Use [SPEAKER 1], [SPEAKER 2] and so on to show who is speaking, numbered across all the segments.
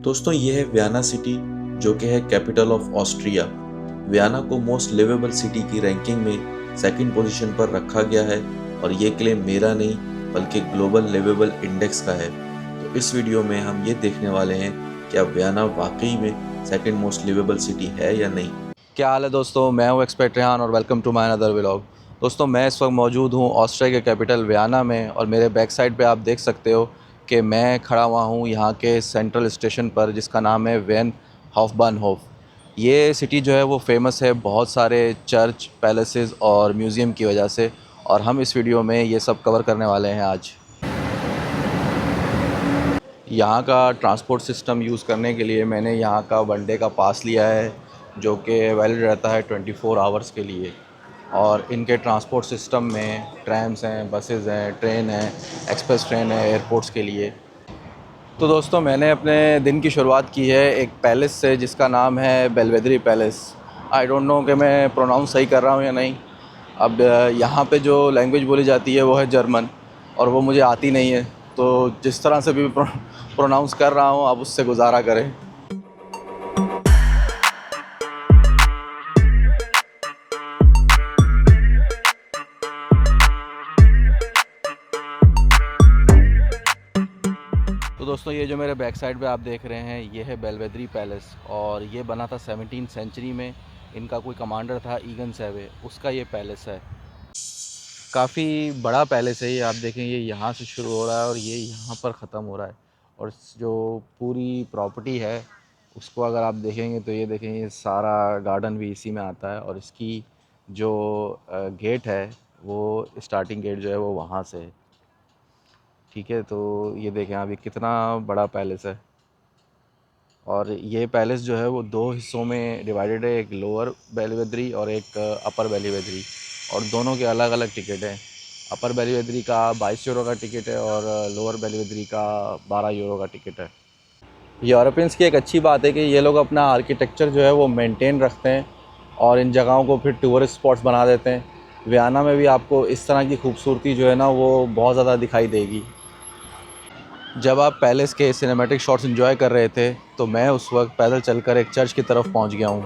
[SPEAKER 1] दोस्तों ये है वियना सिटी, जो कि है कैपिटल ऑफ ऑस्ट्रिया। वियना को मोस्ट लिवेबल सिटी की रैंकिंग में सेकंड पोजीशन पर रखा गया है और ये क्लेम मेरा नहीं बल्कि ग्लोबल लिवेबल इंडेक्स का है। तो इस वीडियो में हम ये देखने वाले हैं क्या वियना वाकई में सेकंड मोस्ट लिवेबल सिटी है या नहीं।
[SPEAKER 2] क्या हाल है दोस्तों, मैं हूं एक्सपर्ट रेहान और welcome to my another vlog. दोस्तों मैं इस वक्त मौजूद हूं ऑस्ट्रिया के कैपिटल वियना में और मेरे बैक साइड पे आप देख सकते हो कि मैं खड़ा हुआ हूं यहां के सेंट्रल स्टेशन पर, जिसका नाम है वेन हाफबानहोफ। ये सिटी जो है वो फेमस है बहुत सारे चर्च, पैलेसेस और म्यूज़ियम की वजह से, और हम इस वीडियो में ये सब कवर करने वाले हैं आज। यहाँ का ट्रांसपोर्ट सिस्टम यूज़ करने के लिए मैंने यहाँ का वनडे का पास लिया है, जो कि वैलिड रहता है 24 आवर्स के लिए। और इनके ट्रांसपोर्ट सिस्टम में ट्रैम्स हैं, बसेस हैं, ट्रेन है, एक्सप्रेस ट्रेन है एयरपोर्ट्स के लिए। तो दोस्तों मैंने अपने दिन की शुरुआत की है एक पैलेस से जिसका नाम है बेल्वेदरी पैलेस। आई डोंट नो कि मैं प्रोनाउंस सही कर रहा हूँ या नहीं। अब यहाँ पे जो लैंग्वेज बोली जाती है वो है जर्मन, और वो मुझे आती नहीं है, तो जिस तरह से भी प्रोनाउंस कर रहा हूँ आप उससे गुजारा करें। तो दोस्तों ये जो मेरे बैक साइड पे आप देख रहे हैं ये है बेल्वेदरी पैलेस, और ये बना था 17th सेंचुरी में। इनका कोई कमांडर था ईगन सेवे, उसका ये पैलेस है। काफ़ी बड़ा पैलेस है ये। आप देखें ये यहाँ से शुरू हो रहा है और ये यहाँ पर ख़त्म हो रहा है, और जो पूरी प्रॉपर्टी है उसको अगर आप देखेंगे तो ये देखें ये सारा गार्डन भी इसी में आता है। और इसकी जो गेट है वो स्टार्टिंग गेट जो है वो वहाँ से है। ठीक है, तो ये देखें अभी कितना बड़ा पैलेस है। और ये पैलेस जो है वो दो हिस्सों में डिवाइडेड है, एक लोअर बेल्वेदरी और एक अपर बेल्वेदरी, और दोनों के अलग अलग टिकट हैं। अपर बेल्वेदरी का 22 यूरो का टिकट है और लोअर बेल्वेदरी का 12 यूरो का टिकट है। यूरोपियंस की एक अच्छी बात है कि ये लोग अपना आर्किटेक्चर जो है वो मेंटेन रखते हैं और इन जगहों को फिर टूरिस्ट स्पॉट्स बना देते हैं। वियना में भी आपको इस तरह की खूबसूरती जो है ना वो बहुत ज़्यादा दिखाई देगी। जब आप पैलेस के सिनेमैटिक शॉट्स एंजॉय कर रहे थे तो मैं उस वक्त पैदल चलकर एक चर्च की तरफ पहुंच गया हूं।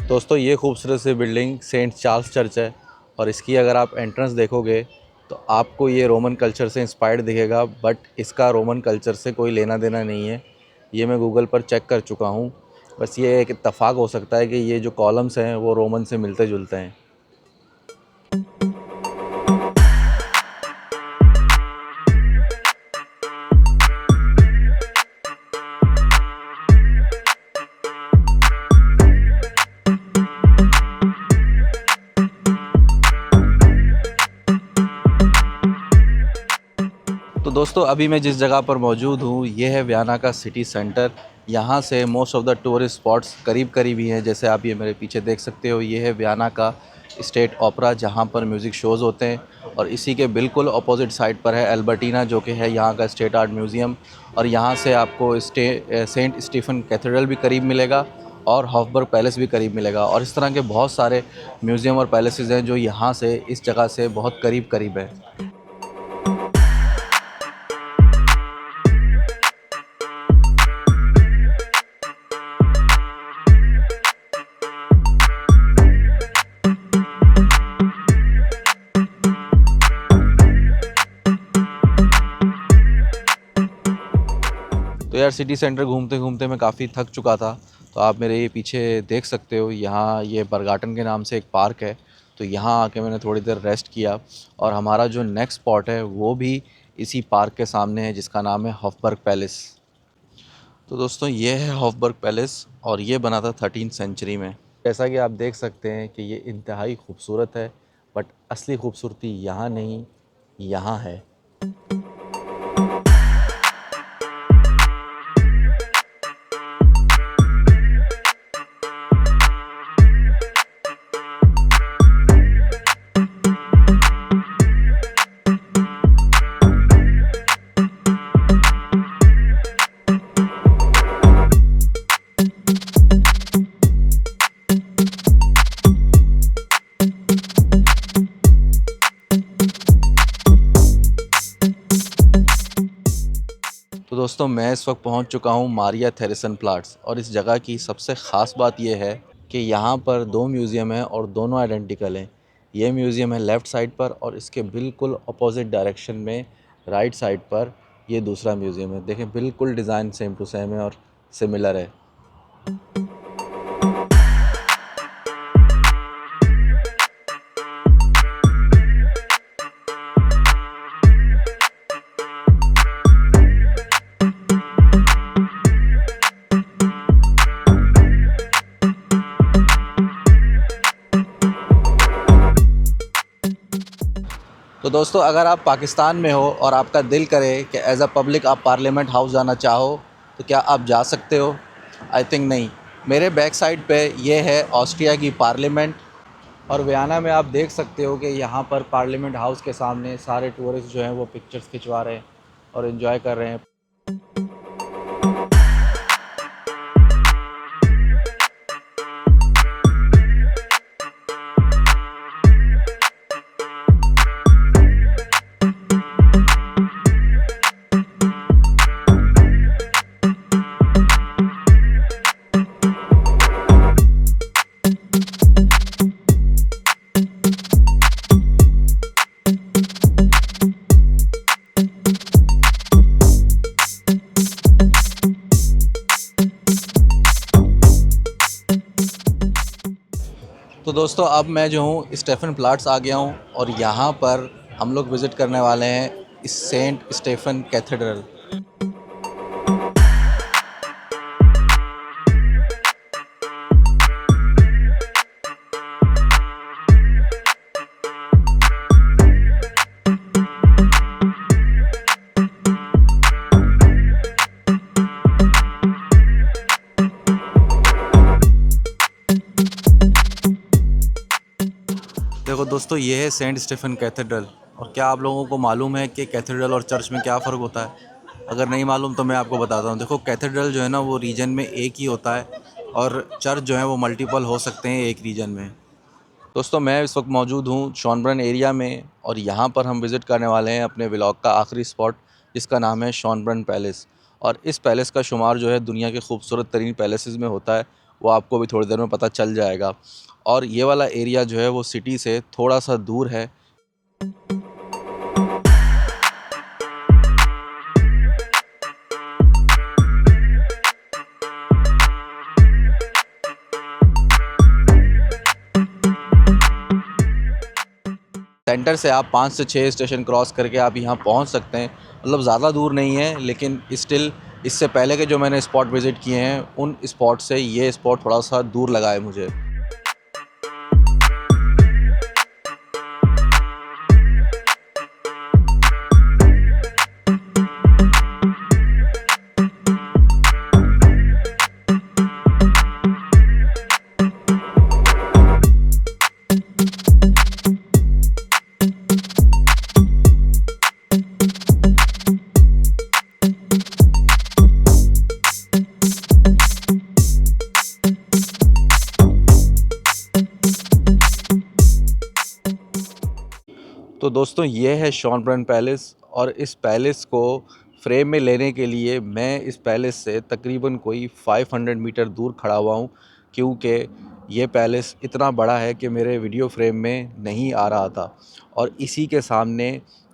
[SPEAKER 2] दोस्तों ये खूबसूरत सी बिल्डिंग सेंट चार्ल्स चर्च है, और इसकी अगर आप एंट्रेंस देखोगे तो आपको ये रोमन कल्चर से इंस्पायर्ड दिखेगा, बट इसका रोमन कल्चर से कोई लेना देना नहीं है। ये मैं गूगल पर चेक कर चुका हूँ। बस ये एक इत्तेफाक हो सकता है कि ये जो कॉलम्स हैं वो रोमन से मिलते जुलते हैं। तो दोस्तों अभी मैं जिस जगह पर मौजूद हूँ ये है वियना का सिटी सेंटर। यहाँ से most of the tourist spots करीब करीब ही हैं। जैसे आप ये मेरे पीछे देख सकते हो, ये है वियना का स्टेट ओपेरा जहाँ पर म्यूज़िक शोज़ होते हैं, और इसी के बिल्कुल अपोजिट साइड पर है अल्बर्टीना, जो कि है यहाँ का स्टेट आर्ट म्यूज़ियम। और यहाँ से आपको सेंट स्टीफन कैथेड्रल भी करीब मिलेगा और हॉफबर्ग पैलेस भी करीब मिलेगा, और इस तरह के बहुत सारे म्यूज़ियम और पैलेसेस हैं जो यहाँ से इस जगह से बहुत करीब करीब है। तो यार सिटी सेंटर घूमते घूमते मैं काफ़ी थक चुका था। तो आप मेरे ये पीछे देख सकते हो, यहाँ ये बरगार्टन के नाम से एक पार्क है। तो यहाँ आके मैंने थोड़ी देर रेस्ट किया, और हमारा जो नेक्स्ट स्पॉट है वो भी इसी पार्क के सामने है, जिसका नाम है हॉफबर्ग पैलेस। तो दोस्तों ये है हॉफबर्ग पैलेस, और ये बना था 13th सेंचुरी में। जैसा कि आप देख सकते हैं कि ये इंतहाई खूबसूरत है, बट असली खूबसूरती यहाँ नहीं, यहाँ है। दोस्तों मैं इस वक्त पहुंच चुका हूं मारिया थेरेसन प्लाट्स और इस जगह की सबसे ख़ास बात यह है कि यहाँ पर दो म्यूज़ियम हैं और दोनों आइडेंटिकल हैं। ये म्यूज़ियम है लेफ़्ट साइड पर और इसके बिल्कुल अपोजिट डायरेक्शन में राइट साइड पर ये दूसरा म्यूज़ियम है। देखें बिल्कुल डिज़ाइन सेम टू सेम है और सिमिलर है। तो दोस्तों अगर आप पाकिस्तान में हो और आपका दिल करे कि एज़ अ पब्लिक आप पार्लियामेंट हाउस जाना चाहो तो क्या आप जा सकते हो? आई थिंक नहीं। मेरे बैक साइड पे ये है ऑस्ट्रिया की पार्लियामेंट और वियना में आप देख सकते हो कि यहाँ पर पार्लियामेंट हाउस के सामने सारे टूरिस्ट जो हैं वो पिक्चर्स खिंचवा रहे हैं और एंजॉय कर रहे हैं। तो दोस्तों अब मैं जो हूँ स्टेफन प्लाट्स आ गया हूँ और यहाँ पर हम लोग विज़िट करने वाले हैं इस सेंट स्टेफन कैथेड्रल। देखो दोस्तों ये है सेंट स्टीफन कैथेड्रल। और क्या आप लोगों को मालूम है कि कैथेड्रल और चर्च में क्या फ़र्क होता है? अगर नहीं मालूम तो मैं आपको बताता हूँ। देखो कैथेड्रल जो है ना वो रीजन में एक ही होता है और चर्च जो है वो मल्टीपल हो सकते हैं एक रीजन में। दोस्तों मैं इस वक्त मौजूद हूँ शॉनबर्न एरिया में और यहाँ पर हम विज़िट करने वाले हैं अपने व्लॉग का आखिरी स्पॉट जिसका नाम है शॉनबर्न पैलेस। और इस पैलेस का शुमार जो है दुनिया के खूबसूरत तरीन पैलेसेस में होता है, वो आपको भी थोड़ी देर में पता चल जाएगा। और ये वाला एरिया जो है वो सिटी से थोड़ा सा दूर है। सेंटर से आप 5 से 6 स्टेशन क्रॉस करके आप यहाँ पहुँच सकते हैं। मतलब ज़्यादा दूर नहीं है लेकिन स्टिल इससे पहले के जो मैंने स्पॉट विज़िट किए हैं उन स्पॉट से ये स्पॉट थोड़ा सा दूर लगा है मुझे। तो दोस्तों ये है शॉनबर्न पैलेस और इस पैलेस को फ्रेम में लेने के लिए मैं इस पैलेस से तकरीबन कोई 500 मीटर दूर खड़ा हुआ हूँ, क्योंकि ये पैलेस इतना बड़ा है कि मेरे वीडियो फ्रेम में नहीं आ रहा था। और इसी के सामने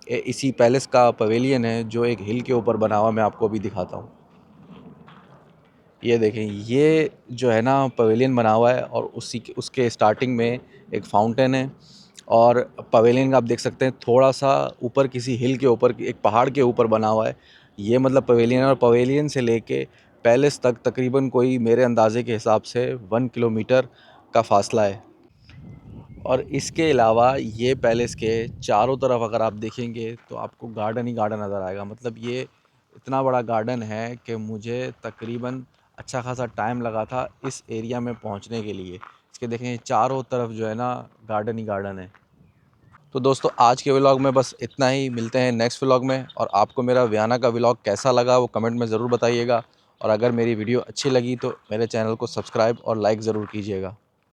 [SPEAKER 2] इसी पैलेस का पवेलियन है जो एक हिल के ऊपर बना हुआ, मैं आपको अभी दिखाता हूँ। ये देखें, ये जो है ना पवेलियन बना हुआ है और उसके स्टार्टिंग में एक फाउंटेन है। और पवेलियन आप देख सकते हैं थोड़ा सा ऊपर किसी हिल के ऊपर, एक पहाड़ के ऊपर बना हुआ है। ये मतलब पवेलियन, और पवेलियन से लेके पैलेस तक तकरीबन कोई मेरे अंदाज़े के हिसाब से 1 किलोमीटर का फ़ासला है। और इसके अलावा ये पैलेस के चारों तरफ अगर आप देखेंगे तो आपको गार्डन ही गार्डन नज़र आएगा। मतलब ये इतना बड़ा गार्डन है कि मुझे तकरीबन अच्छा खासा टाइम लगा था इस एरिया में पहुंचने के लिए। इसके देखें चारों तरफ जो है ना गार्डन ही गार्डन है। तो दोस्तों आज के व्लॉग में बस इतना ही। मिलते हैं नेक्स्ट व्लॉग में। और आपको मेरा वियना का व्लॉग कैसा लगा वो कमेंट में ज़रूर बताइएगा। और अगर मेरी वीडियो अच्छी लगी तो मेरे चैनल को सब्सक्राइब और लाइक ज़रूर कीजिएगा।